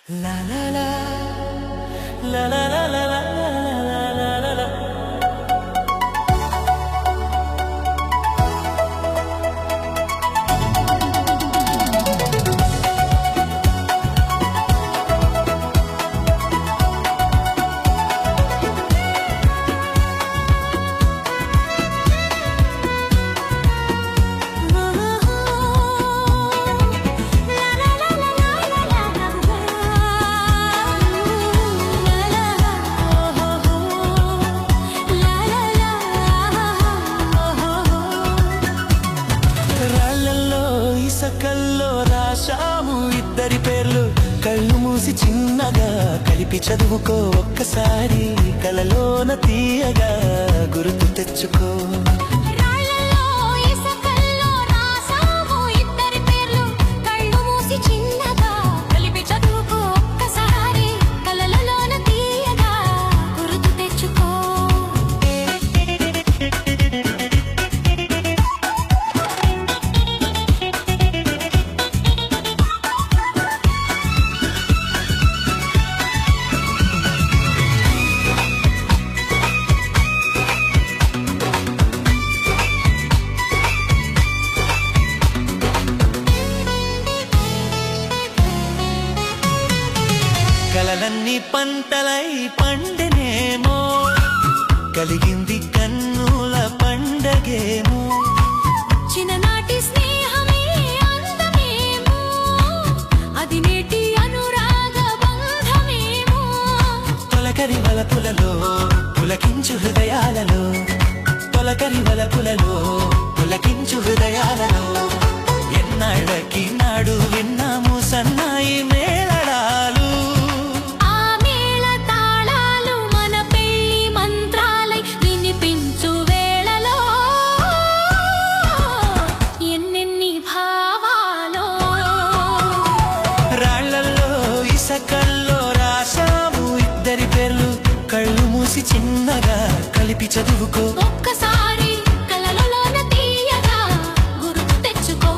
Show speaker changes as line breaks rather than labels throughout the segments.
La la la la la la la la la la la. కల్లో రాశాము ఇద్దరి పేర్లు కళ్ళు మూసి చిన్నగా కలిపి చదువుకో ఒక్కసారి కలలోన తీయగా గుర్తు తెచ్చుకో కలలన్నీ పంటలై పండనేమో కలిగింది కన్నుల పండగేమో
చిన్ననాటి స్నేహమే అందమేమో అది నేటి అనురాగ బంధమేమో
తొలకరి వలపులలో పులకించు హృదయాలలో తొలకరి వలపులలో పులకించు హృదయాలలో ఎన్నాళ్ళకి నాడు విన్నాము సన్నాయి మేళడాలు కల్లో రాశాము ఇద్దరి పేర్లు కళ్ళు మూసి చిన్నగా కలిపి చదువుకో
ఒక్కసారి కలలోన తీయగా గుర్తు తెచ్చుకో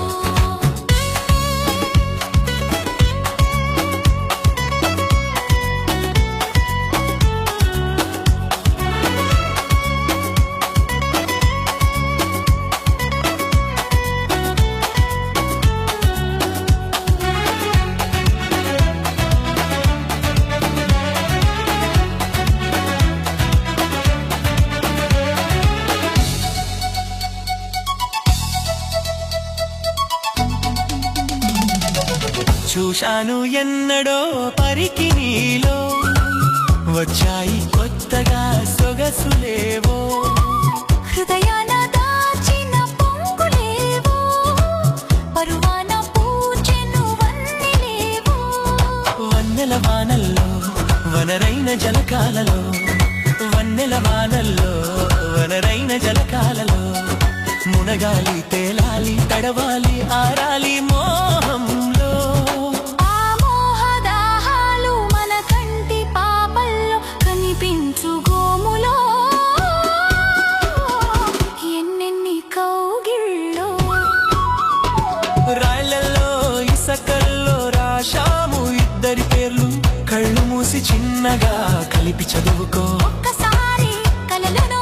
చూశాను ఎన్నడో పరికి నీలో వచ్చాయి కొత్తగా సొగసులేవో
హృదయాన దాచిన పొంగులేవో పరువాన పూచెను వన్నెలేవో
వన్నెల వానల్లో వనరైన జలకాలలో వన్నెల వానల్లో వనరైన జలకాలలో మునగాలి తేలాలి తడవాలి ఆరాలి మోహంలో
ఆ మోహదాహాలు మన కంటి పాపల్లో కనిపించు గోములో ఎన్నెన్ని కౌగిళ్ళో
రాళ్లలో ఇసకల్లో రాశాము ఇద్దరి పేర్లు కళ్ళు మూసి చిన్నగా కలిపి చదువుకో
ఒక్కసారి కలలోన